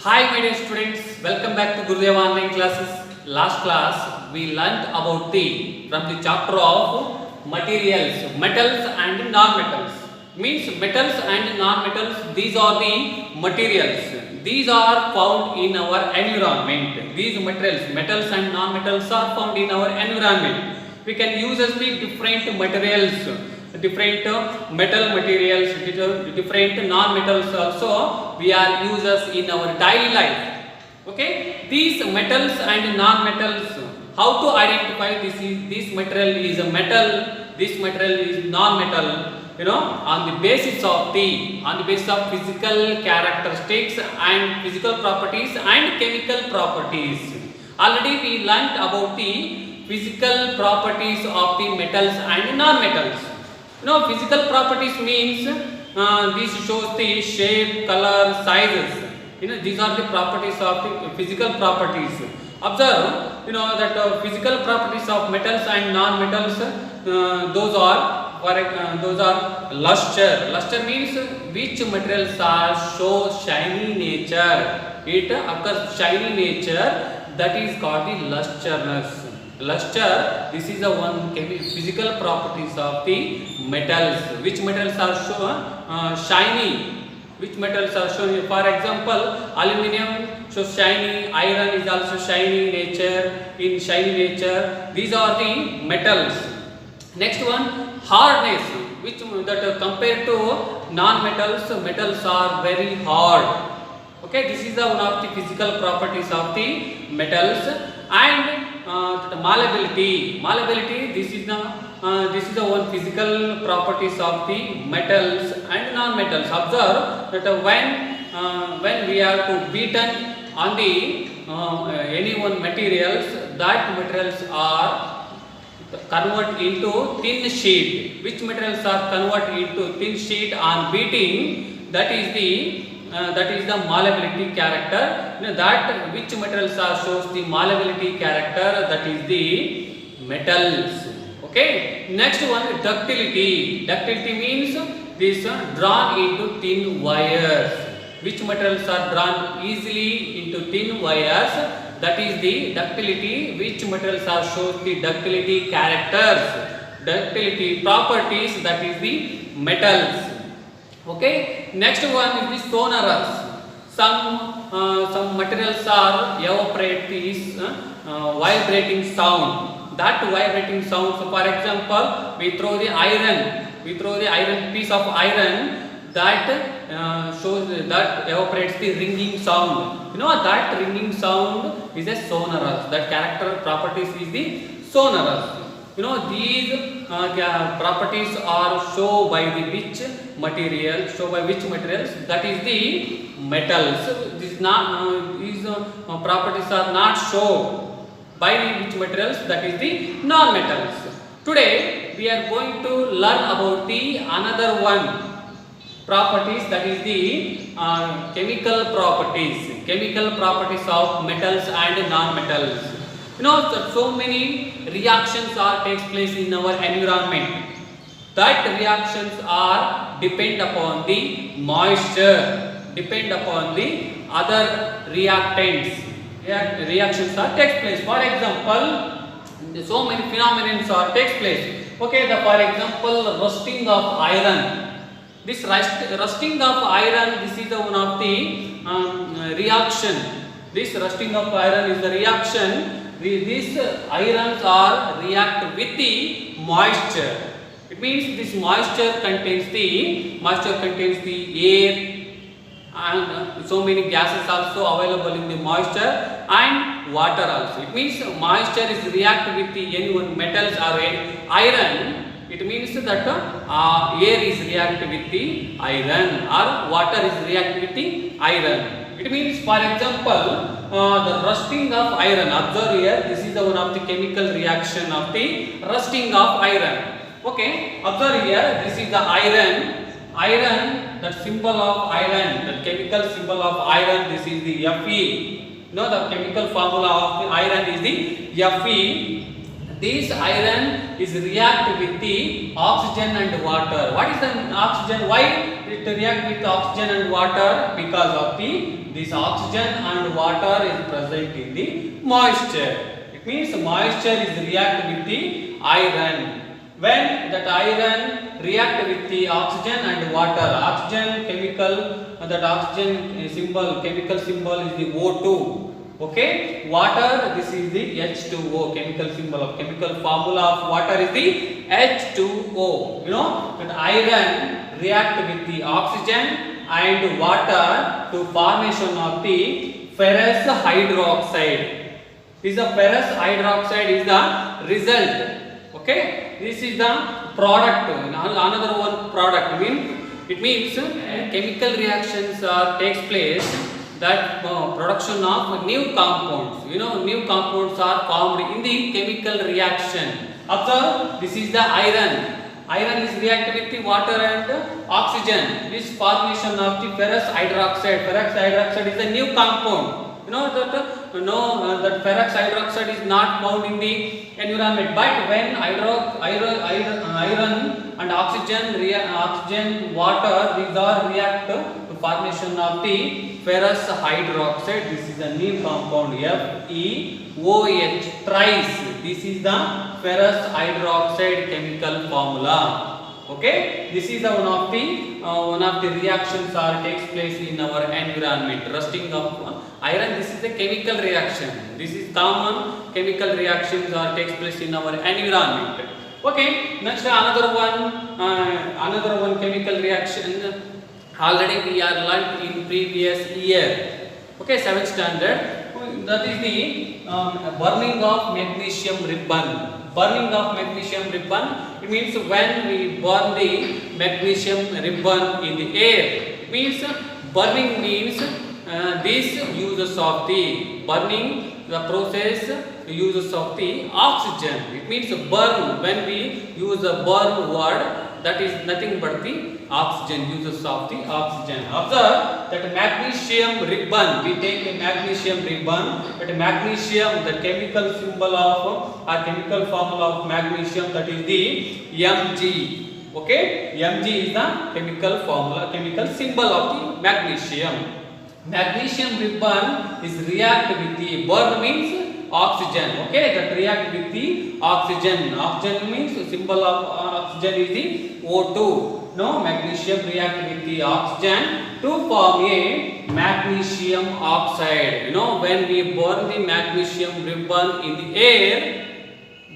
Hi my dear students, welcome back to Gurudeva online classes. Last class we learnt about from the chapter of materials, metals and non-metals. Means metals and non-metals, these are the materials. These are found in our environment. These materials, metals and non-metals are found in our environment. We can use as the different materials, different metal materials, different non-metals also we are users in our daily life. Okay, these metals and non-metals, how to identify this material is a metal, this material is non-metal, on the basis of physical characteristics and physical properties and chemical properties. Already we learnt about the physical properties of the metals and non-metals. Physical properties means this shows the shape, color, sizes. These are the properties of the physical properties. Observe, that physical properties of metals and non-metals, those are luster. Luster means which materials are show shiny nature. It occurs shiny nature, that is called the lusterness. Luster, this is the one physical properties of the metals. Which metals are shown shiny? Which metals are shown? For example, aluminium shows shiny, iron is also shiny nature. In shiny nature, these are the metals. Next one, hardness, which that compared to non-metals, metals are very hard. Okay, this is the one of the physical properties of the metals. And malleability, this is the one physical properties of the metals and non-metals. Observe that when we are to beaten on the any one materials, that materials are convert into thin sheet. Which materials are convert into thin sheet on beating? That is the malleability character. That which materials are shows the malleability character, that is the metals. Okay. Next one, ductility. Ductility means this drawn into thin wires. Which materials are drawn easily into thin wires? That is the ductility. Which materials are shows the ductility characters, ductility properties, that is the metals. Okay. Next one is the sonorous. Some materials are evaporate this vibrating sound. That vibrating sound. So for example, we throw the iron piece of iron, that shows that evaporates the ringing sound. That ringing sound is a sonorous. That character properties is the sonorous. These properties are shown by which materials? That is the metals. These properties are not shown by which materials? That is the non-metals. Today we are going to learn about the another one properties, that is the chemical properties of metals and non-metals. So many reactions takes place in our environment. That reactions are depend upon the moisture, depend upon the other reactants. Reactions takes place. For example, so many phenomena takes place. Okay, for example, rusting of iron. This rusting of iron, this is the one of the reaction. This rusting of iron is the reaction. These irons are react with the moisture. It means this moisture contains the air, and so many gases also available in the moisture, and water also. It means moisture is react with the any one metals or iron. It means that air is react with the iron, or water is react with the iron. It means, for example, the rusting of iron. Observe here, this is the one of the chemical reaction of the rusting of iron. Okay, observe here, this is the iron. That symbol of iron, the chemical symbol of iron, this is the Fe. The chemical formula of the iron is the Fe. this iron is react with the oxygen and water. What is the oxygen? Why it react with oxygen and water? Because of this oxygen and water is present in the moisture. It means moisture is react with the iron. When that iron react with the oxygen and water, oxygen chemical, that oxygen symbol, chemical symbol is the O2. Okay, water, this is the H2O, chemical symbol of chemical formula of water is the H2O. You know that iron react with the oxygen and water to formation of the ferrous hydroxide. This the ferrous hydroxide is the result. Okay, this is the product. Another one product it means chemical reactions takes place. That production of new compounds. You know, new compounds are formed in the chemical reaction. Observe, this is the iron. Iron is react with the water and oxygen. This formation of the ferrous hydroxide. Ferrous hydroxide is a new compound. You know that ferrous hydroxide is not found in the environment. But when iron and oxygen, water, these are react to formation of the ferrous hydroxide. This is a new compound FeOH thrice. This is the ferrous hydroxide chemical formula. Okay, this is the one of the reactions takes place in our environment. Rusting of iron. This is a chemical reaction. This is common chemical reactions takes place in our environment. Okay, next another one chemical reaction. Already we are learnt in previous year. Okay, 7th standard. That is the burning of magnesium ribbon. Burning of magnesium ribbon. It means when we burn the magnesium ribbon in the air. It means burning means this uses of the burning, the process uses of the oxygen. It means burn. When we use a burn word, that is nothing but the oxygen, uses of the oxygen. Observe that magnesium ribbon, we take a magnesium ribbon, that magnesium, the chemical symbol of or chemical formula of magnesium, that is the Mg. Okay, Mg is the chemical formula, chemical symbol of the magnesium. Magnesium ribbon is react with the burn means oxygen. Okay, that react with the oxygen. Oxygen means symbol of oxygen is the O2. No, magnesium react with the oxygen to form a magnesium oxide. You know, when we burn the magnesium ribbon in the air,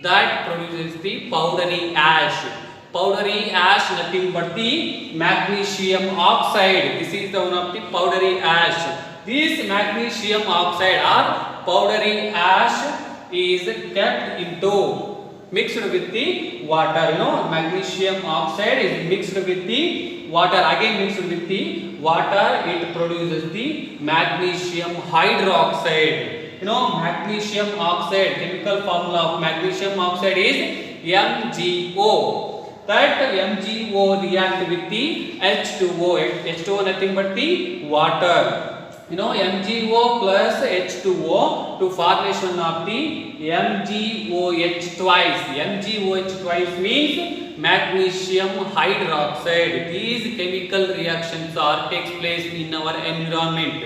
that produces the powdery ash. Powdery ash, nothing but the magnesium oxide. This is the one of the powdery ash. This magnesium oxide or powdery ash is kept into mixed with the water. You know, magnesium oxide is mixed with the water. Again mixed with the water, it produces the magnesium hydroxide. You know, magnesium oxide, chemical formula of magnesium oxide is MgO. That MgO react with the H2O. H2O nothing but the water. You know, MgO plus H2O to formation of the MgOH twice. MgOH twice means magnesium hydroxide. These chemical reactions takes place in our environment.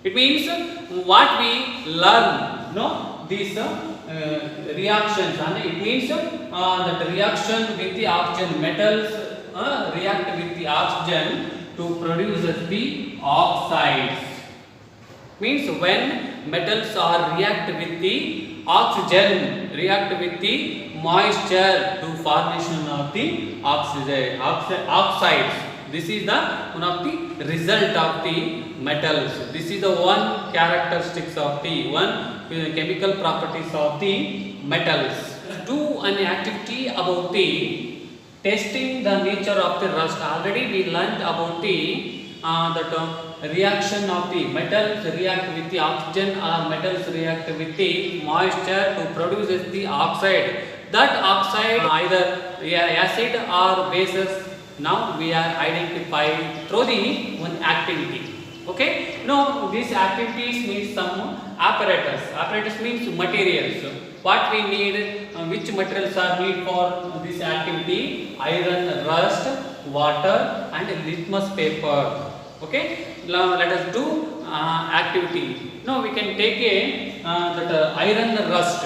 It means what we learn, these reactions, and it means that reaction with the oxygen, metals react with the oxygen to produce the oxides. Means when metals are react with the oxygen, react with the moisture to formation of the oxides. This is the one of the result of the metals. This is the one characteristics of the one chemical properties of the metals. Do an activity about the testing the nature of the rust. Already we learned about the reaction of the metals react with the oxygen or metals react with the moisture to produce the oxide. That oxide either acid or bases. Now we are identifying through the one activity. Okay, no, these activities need some apparatus. Apparatus means materials. What we need, which materials are needed for this activity? Iron, rust, water, and litmus paper. Okay, now let us do activity. Now we can take a iron rust.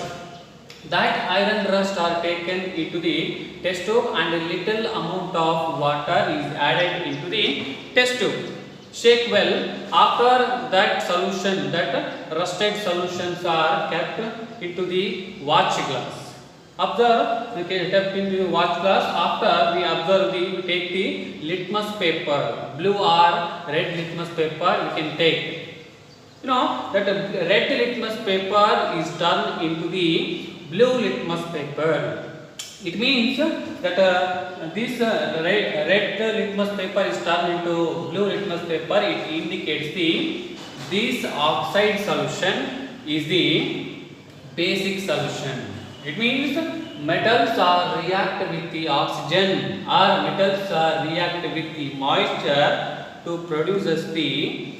That iron rust are taken into the test tube and a little amount of water is added into the test tube. Shake well. After that solution, that rusted solutions are kept into the watch glass. Observe, okay, kept into the watch glass. After we observe, we take the litmus paper, blue or red litmus paper. We can take. You know that red litmus paper is turned into the blue litmus paper. It means that this red litmus paper is turned into blue litmus paper. It indicates this oxide solution is the basic solution. It means metals are react with the oxygen or metals are react with the moisture to produce the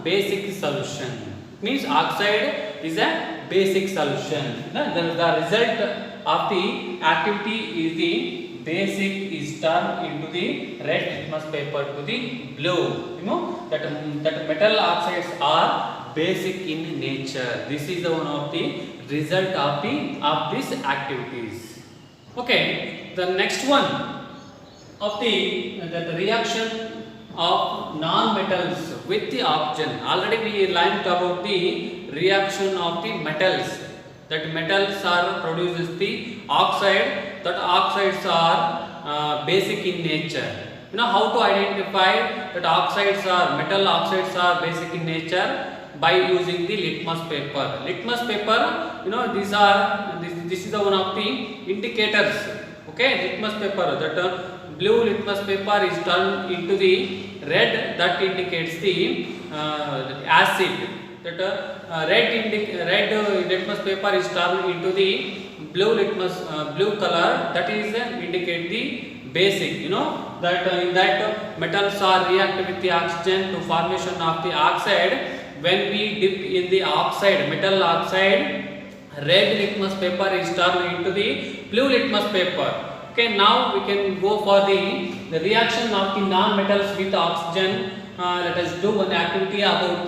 basic solution. Means oxide is a basic solution. The result of the activity is the basic is turned into the red litmus paper to the blue. You know that metal oxides are basic in nature. This is the one of the result of these activities. Okay, the next one of the reaction of non-metals with the oxygen. Already we learned about the reaction of the metals. That metals are produces the oxide. That oxides are basic in nature. You know how to identify that oxides are metal oxides are basic in nature? By using the litmus paper. Litmus paper, you know, these are this is the one of the indicators. Okay, litmus paper. That blue litmus paper is turned into the red. That indicates the acid. That red litmus paper is turned into the blue color. That is indicate the basic. You know that in that metals are react with the oxygen to formation of the oxide. When we dip in the oxide, metal oxide, red litmus paper is turned into the blue litmus paper. Okay, now we can go for the reaction of the non-metals with oxygen. Let us do one activity about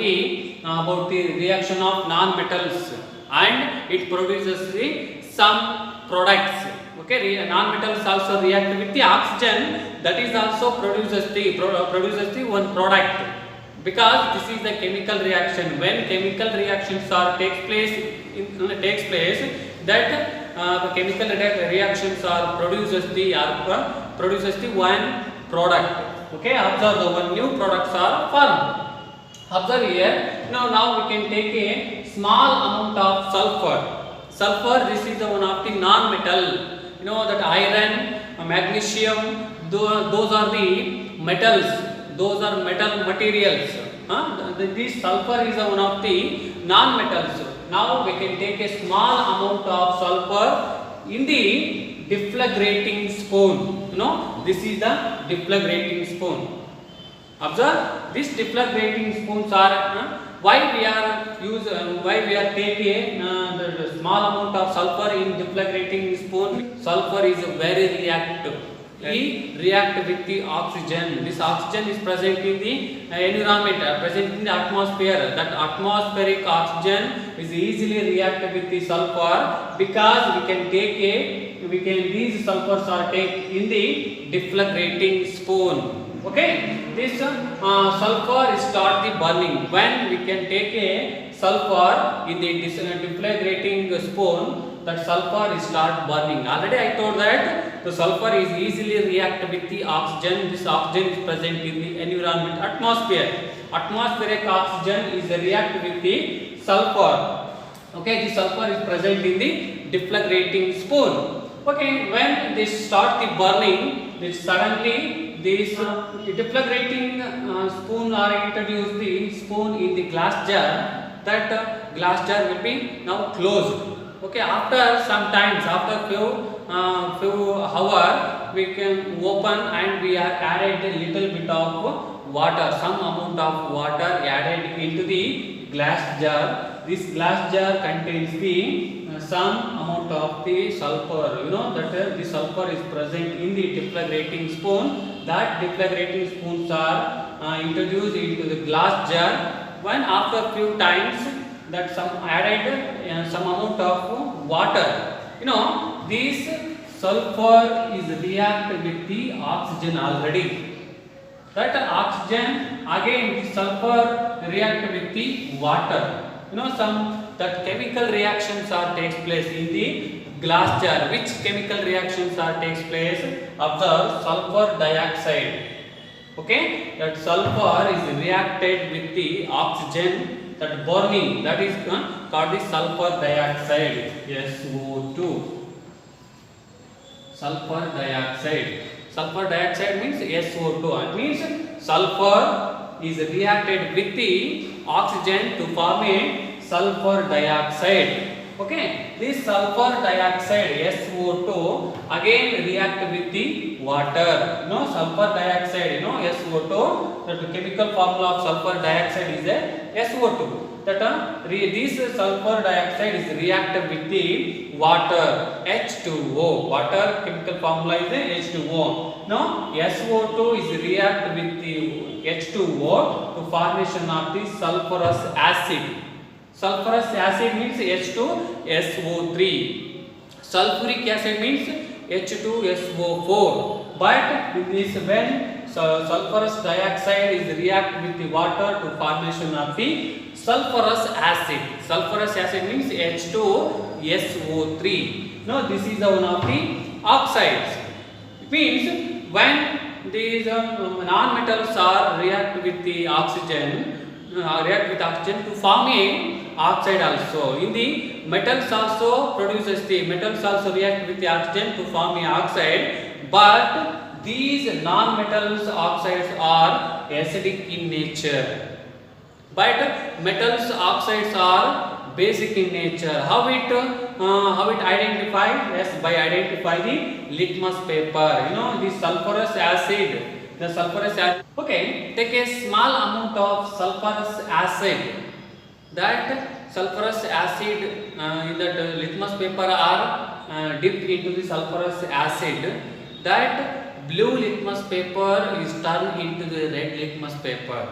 the reaction of non-metals, and it produces some products. Okay, non-metals also react with the oxygen. That is also produces the one product. Because this is the chemical reaction. When chemical reactions takes place, that the chemical reactions are produces the one product. Okay, observe the one new products are formed. Observe here. Now we can take a small amount of sulfur. Sulfur, this is the one of the non-metal. You know that iron, magnesium, those are the metals. Those are metal materials. This sulfur is one of the non-metals. Now we can take a small amount of sulfur in the deflagrating spoon. You know, this is the deflagrating spoon. Observe, these deflagrating spoons are why we are taking the small amount of sulfur in deflagrating spoon. Sulfur is very reactive. It react with the oxygen. This oxygen is present in the environment, present in the atmosphere. That atmospheric oxygen is easily react with the sulfur because these sulfurs are taken in the deflagrating spoon. Okay, this sulfur start the burning. When we can take a sulfur in the deflagrating spoon, that sulfur is start burning. Already I told that the sulfur is easily react with the oxygen. This oxygen is present in the environment, atmosphere. Atmospheric oxygen is react with the sulfur. Okay, the sulfur is present in the deflagrating spoon. Okay, when they start the burning, this suddenly this deflagrating spoon are introduced the spoon in the glass jar. That glass jar will be now closed. Okay, after some times, after few hours, we can open and we are added a little bit of water, some amount of water added into the glass jar. This glass jar contains the some amount of the sulfur. You know that the sulfur is present in the deflagrating spoon. That deflagrating spoons are introduced into the glass jar. When after few times that some added some amount of water. You know, this sulfur is react with the oxygen already. That oxygen again the sulfur react with the water. You know, some that chemical reactions are takes place in the glass jar. Which chemical reactions are takes place? Observe sulfur dioxide. Okay, that sulfur is reacted with the oxygen, that burning, that is called the sulfur dioxide, SO2. Sulfur dioxide. Sulfur dioxide means SO2. It means sulfur is reacted with the oxygen to form a sulfur dioxide. Okay, this sulfur dioxide SO2 again react with the water. You know, sulfur dioxide, you know, SO2. That the chemical formula of sulfur dioxide is a SO2. That this sulfur dioxide is reacted with the water, H2O. Water chemical formula is a H2O. Now SO2 is react with the H2O to formation of the sulfurous acid. Sulfurous acid means H2SO3. Sulfuric acid means H2SO4. But this when sulfurous dioxide is react with the water to formation of the sulfurous acid. Sulfurous acid means H2SO3. Now this is the one of the oxides. It means when these non-metals are react with the oxygen, to form a oxide also. In the metals also produces the metals also react with the oxygen to form a oxide, but these non-metals oxides are acidic in nature. But metals oxides are basic in nature. How it identify? Yes, by identify the litmus paper. You know, the sulfurous acid. The sulfurous acid. Okay, take a small amount of sulfurous acid. That sulfurous acid in that litmus paper are dipped into the sulfurous acid. That blue litmus paper is turned into the red litmus paper.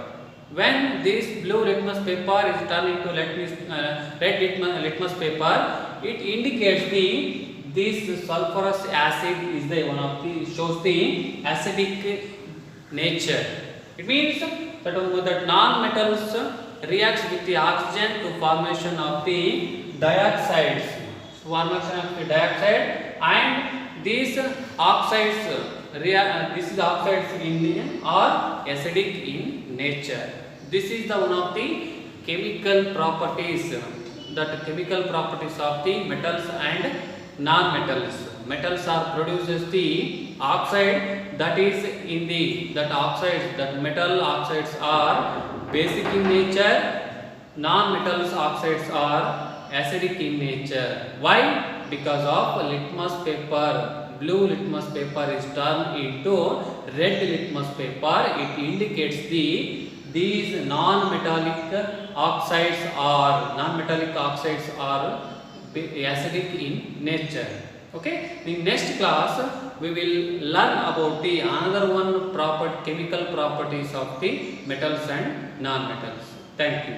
When this blue litmus paper is turned into red litmus paper, it indicates this sulfurous acid is the one of the shows the acidic nature. It means that non-metals reacts with the oxygen to formation of the dioxides. Formation of the dioxide, and these oxides are acidic in nature. This is the one of the chemical properties. That chemical properties of the metals and non-metals. Metals are produces the oxide, that is in the that metal oxides are basic in nature, non-metals oxides are acidic in nature. Why? Because of litmus paper. Blue litmus paper is turned into red litmus paper. It indicates these non-metallic oxides are acidic in nature. Okay, in next class we will learn about the another one chemical properties of the metals and non-metals. Thank you.